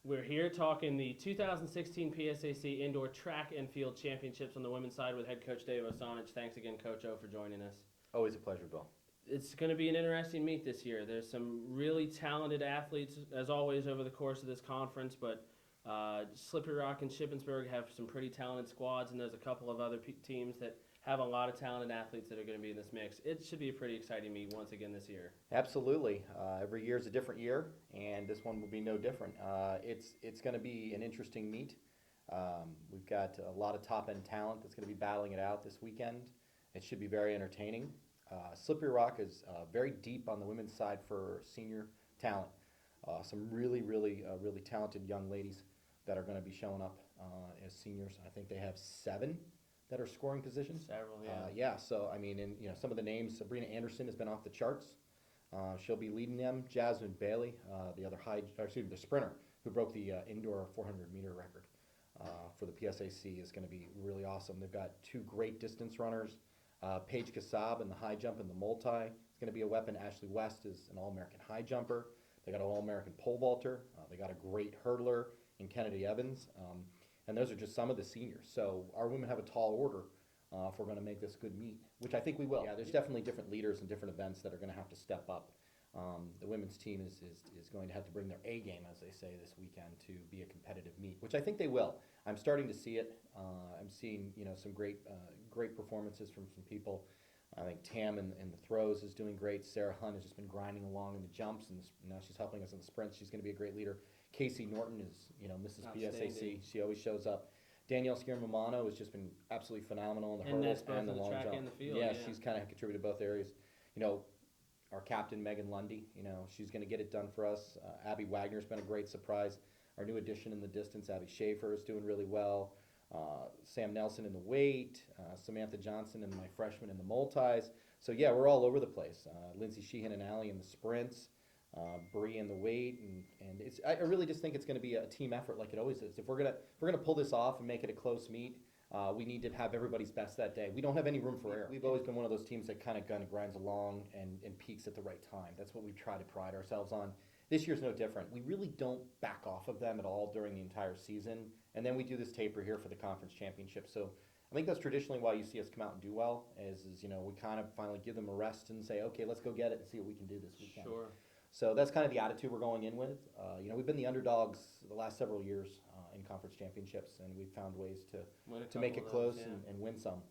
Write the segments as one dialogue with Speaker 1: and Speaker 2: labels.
Speaker 1: We're here talking the 2016 PSAC Indoor Track and Field Championships on the women's side with head coach Dave Osanitsch. Thanks again, Coach O, for joining us.
Speaker 2: Always a pleasure, Bill.
Speaker 1: It's going to be an interesting meet this year. There's some really talented athletes, as always, over the course of this conference, but Slippery Rock and Shippensburg have some pretty talented squads, and there's a couple of other teams that have a lot of talented athletes that are going to be in this mix. It should be a pretty exciting meet once again this year.
Speaker 2: Absolutely. Every year is a different year, and this one will be no different. It's going to be an interesting meet. We've got a lot of top-end talent that's going to be battling it out this weekend. It should be very entertaining. Slippery Rock is very deep on the women's side for senior talent. Some really talented young ladies that are going to be showing up as seniors. I think they have 7 that are scoring positions.
Speaker 1: Several, yeah.
Speaker 2: Yeah. So I mean, and some of the names. Sabrina Anderson has been off the charts. She'll be leading them. Jasmine Bailey, the sprinter who broke the indoor 400-meter record for the PSAC, is going to be really awesome. They've got 2 great distance runners. Paige Kassab in the high jump and the multi. It's going to be a weapon. Ashley West is an All-American high jumper. They got an All-American pole vaulter. They got a great hurdler in Kennedy Evans. And those are just some of the seniors. So our women have a tall order if we're going to make this a good meet, which I think we will. Yeah, there's definitely different leaders and different events that are going to have to step up. The women's team is going to have to bring their A game, as they say, this weekend to be a competitive meet, which I think they will. I'm starting to see it. I'm seeing some great performances from some people. I think Tam in the throws is doing great. Sarah Hunt has just been grinding along in the jumps, and now she's helping us in the sprints. She's going to be a great leader. Casey Norton is, Mrs. PSAC. She always shows up. Danielle Skiermamano has just been absolutely phenomenal in the hurdles and the long jump.
Speaker 1: And the field,
Speaker 2: yeah, she's kind of contributed both areas. Our captain, Megan Lundy, she's going to get it done for us. Abby Wagner's been a great surprise. Our new addition in the distance, Abby Schaefer, is doing really well. Sam Nelson in the weight, Samantha Johnson and my freshman in the multis. So yeah, we're all over the place. Lindsay Sheehan and Allie in the sprints, Bree in the weight, and I really just think it's going to be a team effort like it always is. If we're gonna pull this off and make it a close meet, we need to have everybody's best that day. We don't have any room for error. We've always been one of those teams that kind of grinds along and peaks at the right time. That's what we try to pride ourselves on. This year's no different. We really don't back off of them at all during the entire season, and then we do this taper here for the conference championship. So I think that's traditionally why you see us come out and do well, is we kind of finally give them a rest and say, okay, let's go get it and see what we can do this weekend.
Speaker 1: Sure.
Speaker 2: So that's kind of the attitude we're going in with. We've been the underdogs the last several years in conference championships, and we've found ways to make it close and win some.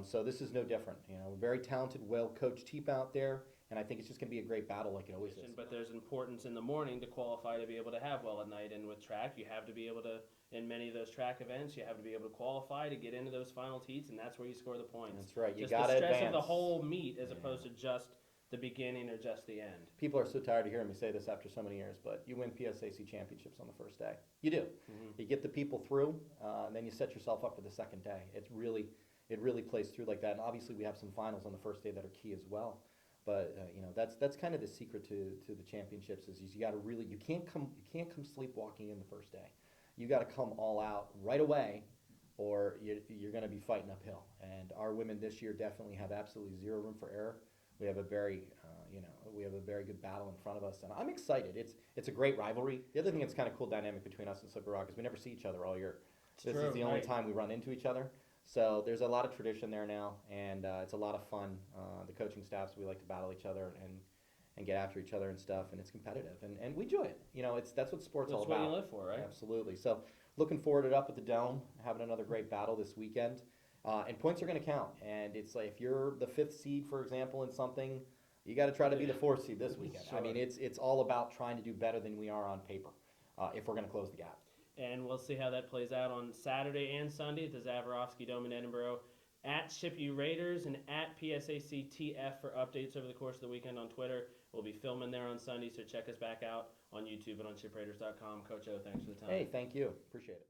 Speaker 2: So this is no different. A very talented, well-coached team out there, and I think it's just going to be a great battle like it always is.
Speaker 1: But there's importance in the morning to qualify to be able to have well at night, and with track, you have to be able to, in many of those track events, you have to be able to qualify to get into those final heats, and that's where you score the points.
Speaker 2: That's right. You got to advance.
Speaker 1: Just the stress of the whole meet as opposed to just the beginning or just the end.
Speaker 2: People are so tired of hearing me say this after so many years, but you win PSAC championships on the first day. You do. Mm-hmm. You get the people through, and then you set yourself up for the second day. It really plays through like that. And obviously we have some finals on the first day that are key as well. But that's kind of the secret to the championships is you got to really, you can't come sleepwalking in the first day. You got to come all out right away, or you're going to be fighting uphill. And our women this year definitely have absolutely zero room for error. We have a very good battle in front of us, and I'm excited. It's a great rivalry. The other thing that's kind of cool dynamic between us and Slippery Rock is we never see each other all year. This is the only time we run into each other. So there's a lot of tradition there now, and it's a lot of fun. The coaching staffs, we like to battle each other and get after each other and stuff, and it's competitive, and we enjoy it. That's what sport's all about.
Speaker 1: That's what you live for, right?
Speaker 2: Absolutely. So looking forward to it up at the Dome, having another great battle this weekend. And points are going to count. And it's like if you're the 5th seed, for example, in something, you got to try to be the 4th seed this weekend. Sure. I mean, it's all about trying to do better than we are on paper if we're going to close the gap.
Speaker 1: And we'll see how that plays out on Saturday and Sunday at the Zavirofski Dome in Edinboro. At ShipU Raiders and at PSAC TF for updates over the course of the weekend on Twitter. We'll be filming there on Sunday, so check us back out on YouTube and on ShipRaiders.com. Coach O, thanks for the time.
Speaker 2: Hey, thank you. Appreciate it.